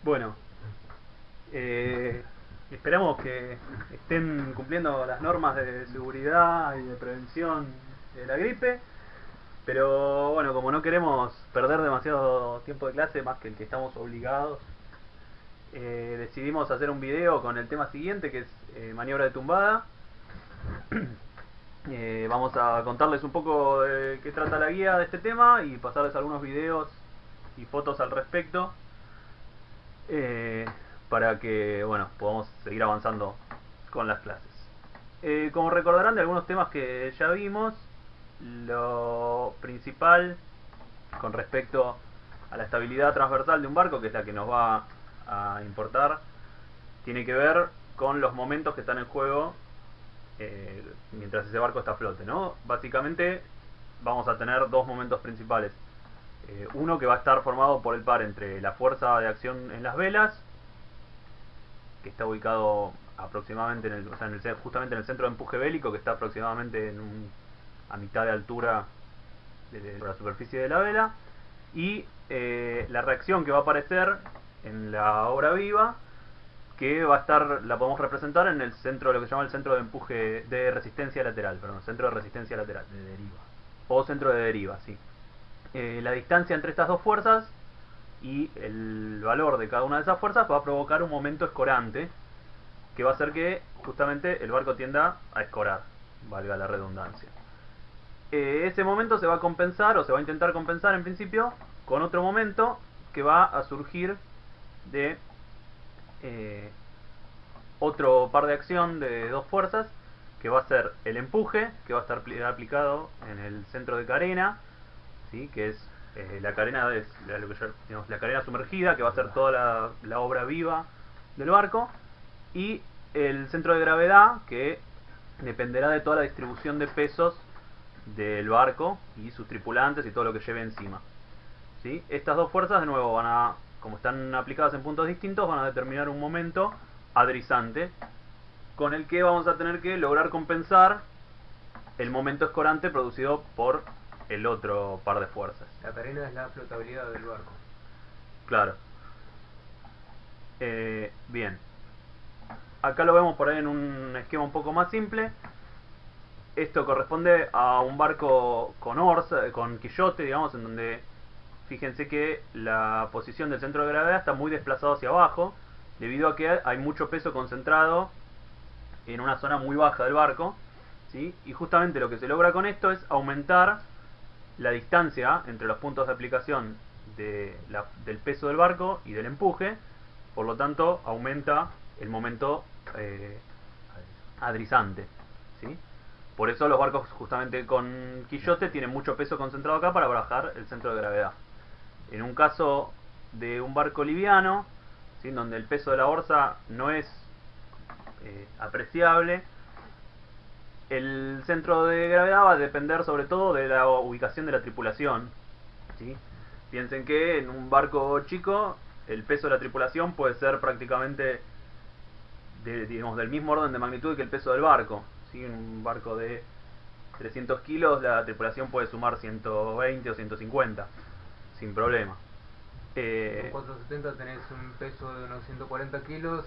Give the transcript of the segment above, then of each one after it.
Bueno, esperamos que estén cumpliendo las normas de seguridad y de prevención de la gripe. Pero bueno, como no queremos perder demasiado tiempo de clase más que el que estamos obligados, decidimos hacer un video con el tema siguiente, que es maniobra de tumbada. Vamos a contarles un poco de qué trata la guía de este tema y pasarles algunos videos y fotos al respecto, eh, para que bueno, podamos seguir avanzando con las clases. Como recordarán de algunos temas que ya vimos, lo principal con respecto a la estabilidad transversal de un barco, que es la que nos va a importar, tiene que ver con los momentos que están en juego mientras ese barco está a flote, ¿no? Básicamente vamos a tener dos momentos principales. Uno que va a estar formado por el par entre la fuerza de acción en las velas, que está ubicado aproximadamente justamente en el centro de empuje bélico, que está aproximadamente a mitad de altura de la superficie de la vela, y la reacción que va a aparecer en la obra viva, que va a estar, la podemos representar en el centro de lo que se llama el centro de empuje de resistencia lateral, perdón, centro de resistencia lateral, De deriva. o centro de deriva, sí. La distancia entre estas dos fuerzas y el valor de cada una de esas fuerzas va a provocar un momento escorante que va a hacer que justamente el barco tienda a escorar, valga la redundancia. Ese momento se va a compensar, o se va a intentar compensar en principio, con otro momento que va a surgir de otro par de acción de dos fuerzas, que va a ser el empuje, que va a estar aplicado en el centro de carena, ¿sí? Que es la carena, digamos, la carena sumergida, que va a ser toda la obra viva del barco, y el centro de gravedad, que dependerá de toda la distribución de pesos del barco y sus tripulantes y todo lo que lleve encima, ¿sí? Estas dos fuerzas, de nuevo, como están aplicadas en puntos distintos, van a determinar un momento adrizante con el que vamos a tener que lograr compensar el momento escorante producido por el otro par de fuerzas. La carena es la flotabilidad del barco. Claro. Bien. Acá lo vemos por ahí en un esquema un poco más simple. Esto corresponde a un barco con orza, con quillote, digamos, en donde fíjense que la posición del centro de gravedad está muy desplazado hacia abajo, debido a que hay mucho peso concentrado en una zona muy baja del barco, ¿sí? Y justamente lo que se logra con esto es aumentar la distancia entre los puntos de aplicación del peso del barco y del empuje, por lo tanto aumenta el momento adrizante, ¿sí? Por eso los barcos justamente con quillote tienen mucho peso concentrado acá para bajar el centro de gravedad. En un caso de un barco liviano, ¿sí?, donde el peso de la orza no es apreciable, el centro de gravedad va a depender sobre todo de la ubicación de la tripulación, ¿sí? Piensen que en un barco chico el peso de la tripulación puede ser prácticamente digamos, del mismo orden de magnitud que el peso del barco, ¿sí? En un barco de 300 kilos la tripulación puede sumar 120 o 150 sin problema. Con 470 tenés un peso de unos 140 kilos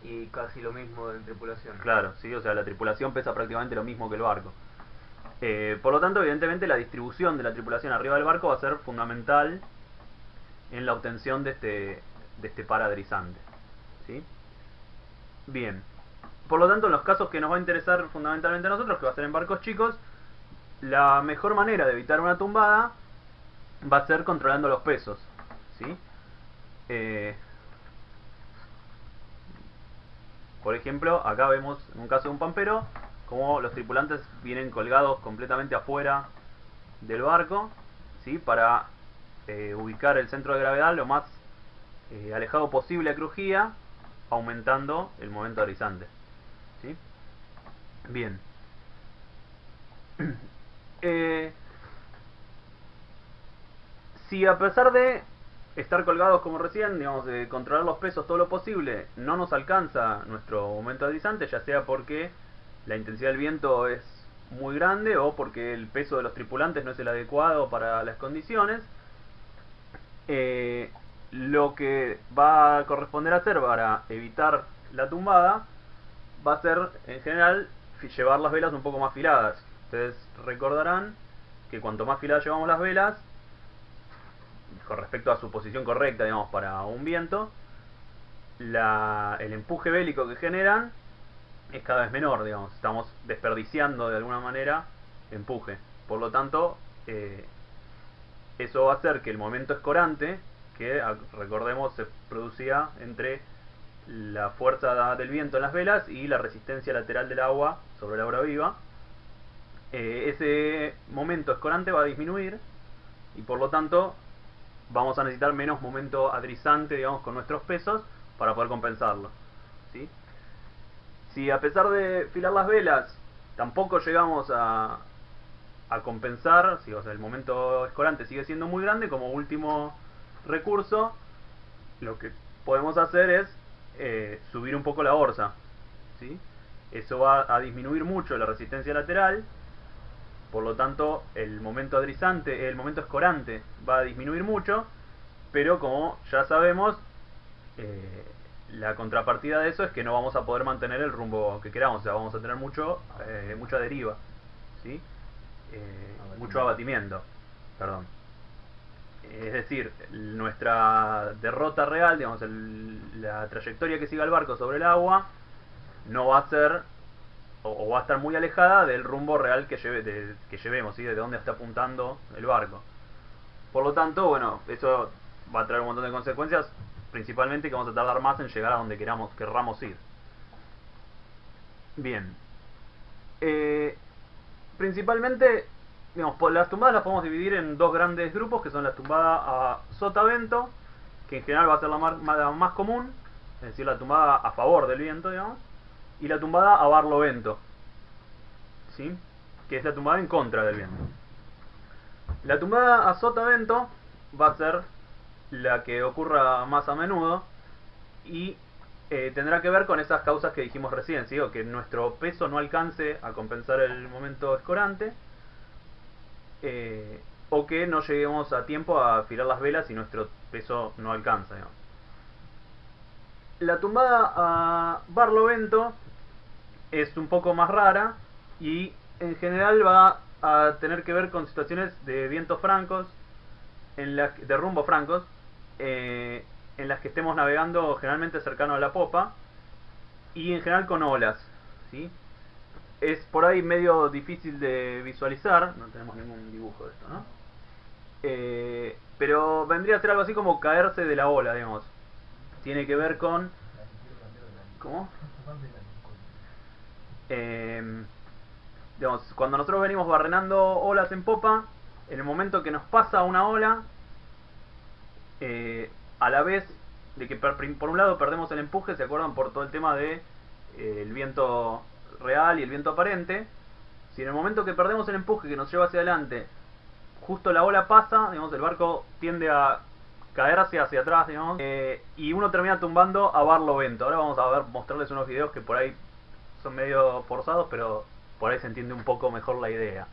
y casi lo mismo en tripulación. Claro, sí, o sea, la tripulación pesa prácticamente lo mismo que el barco. Por lo tanto, evidentemente, la distribución de la tripulación arriba del barco va a ser fundamental en la obtención de este paradrizante, ¿sí? Bien. Por lo tanto, en los casos que nos va a interesar fundamentalmente a nosotros, que va a ser en barcos chicos, la mejor manera de evitar una tumbada va a ser controlando los pesos, ¿sí? Por ejemplo, acá vemos en un caso de un pampero como los tripulantes vienen colgados completamente afuera del barco, ¿sí?, para ubicar el centro de gravedad lo más alejado posible a crujía, aumentando el momento adrizante, ¿sí? Bien. eh, si a pesar de estar colgados como recién, digamos, de controlar los pesos todo lo posible, no nos alcanza nuestro momento adrizante, ya sea porque la intensidad del viento es muy grande o porque el peso de los tripulantes no es el adecuado para las condiciones, lo que va a corresponder a hacer para evitar la tumbada va a ser, en general, llevar las velas un poco más filadas. Ustedes recordarán que cuanto más filadas llevamos las velas, con respecto a su posición correcta, digamos, para un viento, el empuje bélico que generan es cada vez menor, digamos. Estamos desperdiciando de alguna manera empuje. Por lo tanto, eso va a hacer que el momento escorante, que recordemos se producía entre la fuerza del viento en las velas y la resistencia lateral del agua sobre el agua viva, ese momento escorante va a disminuir y por lo tanto vamos a necesitar menos momento adrizante, digamos, con nuestros pesos para poder compensarlo, ¿sí? Si a pesar de filar las velas tampoco llegamos a compensar, si, o sea, el momento escorante sigue siendo muy grande, como último recurso, lo que podemos hacer es subir un poco la orza, ¿sí? Eso va a disminuir mucho la resistencia lateral, por lo tanto el momento adrizante, el momento escorante va a disminuir mucho, pero como ya sabemos, la contrapartida de eso es que no vamos a poder mantener el rumbo que queramos, o sea, vamos a tener mucha deriva, ¿sí? Mucho abatimiento, perdón. Es decir, nuestra derrota real, digamos, la trayectoria que siga el barco sobre el agua no va a ser, o va a estar muy alejada del rumbo real que llevemos, ¿sí? De dónde está apuntando el barco. Por lo tanto, bueno, eso va a traer un montón de consecuencias, principalmente que vamos a tardar más en llegar a donde querramos ir. Bien. Principalmente, digamos, las tumbadas las podemos dividir en dos grandes grupos, que son la tumbada a sotavento, que en general va a ser la más común, es decir, la tumbada a favor del viento, digamos, y la tumbada a barlovento, ¿sí? Que es la tumbada en contra del viento. La tumbada a sotavento va a ser la que ocurra más a menudo y tendrá que ver con esas causas que dijimos recién, ¿sí? O que nuestro peso no alcance a compensar el momento escorante, o que no lleguemos a tiempo a afilar las velas y nuestro peso no alcanza, digamos. La tumbada a barlovento es un poco más rara y en general va a tener que ver con situaciones de vientos francos, de rumbo francos, en las que estemos navegando generalmente cercano a la popa y en general con olas, ¿sí? Es por ahí medio difícil de visualizar, no tenemos ningún dibujo de esto, ¿no? Pero vendría a ser algo así como caerse de la ola, digamos. Tiene que ver con... ¿Cómo? Digamos, cuando nosotros venimos barrenando olas en popa, en el momento que nos pasa una ola, a la vez de que por un lado perdemos el empuje, ¿se acuerdan? Por todo el tema de el viento real y el viento aparente. Si en el momento que perdemos el empuje que nos lleva hacia adelante, justo la ola pasa, digamos, el barco tiende a caerse hacia atrás, digamos, y uno termina tumbando a barlovento. Ahora vamos a mostrarles unos videos que por ahí son medio forzados, pero por ahí se entiende un poco mejor la idea.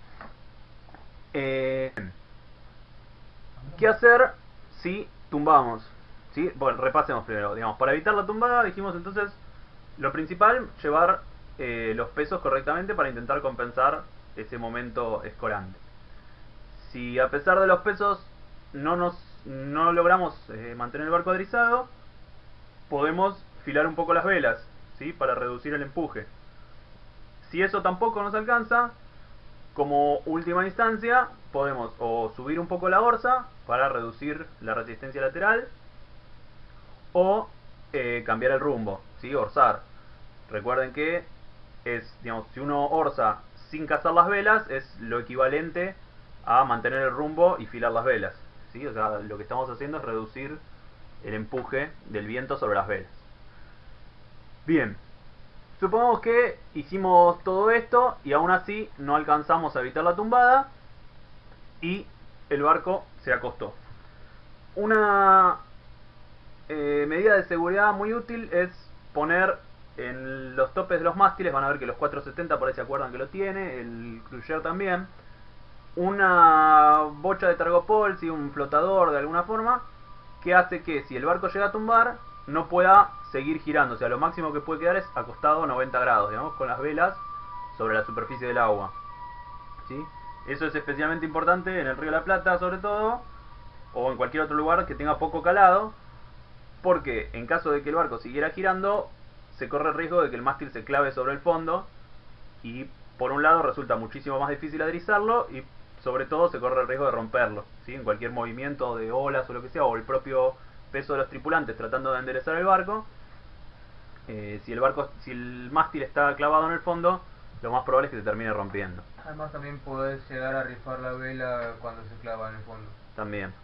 ¿Qué hacer si tumbamos? ¿Sí? Bueno, repasemos primero. Digamos, para evitar la tumbada, dijimos entonces, lo principal, llevar los pesos correctamente para intentar compensar ese momento escorante. Si a pesar de los pesos no logramos mantener el barco adrizado, podemos filar un poco las velas, ¿sí? Para reducir el empuje. Si eso tampoco nos alcanza, como última instancia, podemos o subir un poco la orza para reducir la resistencia lateral, o cambiar el rumbo, ¿sí? Orzar. Recuerden que digamos, si uno orza sin cazar las velas, es lo equivalente a mantener el rumbo y filar las velas, ¿sí? O sea, lo que estamos haciendo es reducir el empuje del viento sobre las velas. Bien, supongamos que hicimos todo esto y aún así no alcanzamos a evitar la tumbada y el barco se acostó. Una medida de seguridad muy útil es poner en los topes de los mástiles, van a ver que los 470 por ahí se acuerdan que lo tiene, el cruyer también, una bocha de Targopol, ¿sí? Un flotador de alguna forma, que hace que si el barco llega a tumbar no pueda seguir girando, o sea, lo máximo que puede quedar es acostado 90 grados, digamos, con las velas sobre la superficie del agua, ¿sí? Eso es especialmente importante en el Río de la Plata, sobre todo, o en cualquier otro lugar que tenga poco calado, porque en caso de que el barco siguiera girando, se corre el riesgo de que el mástil se clave sobre el fondo, y por un lado resulta muchísimo más difícil aderezarlo, y sobre todo se corre el riesgo de romperlo, ¿sí? En cualquier movimiento de olas o lo que sea, o el propio peso de los tripulantes tratando de enderezar el barco, si el mástil está clavado en el fondo, lo más probable es que se termine rompiendo. Además también podés llegar a rifar la vela cuando se clava en el fondo. También.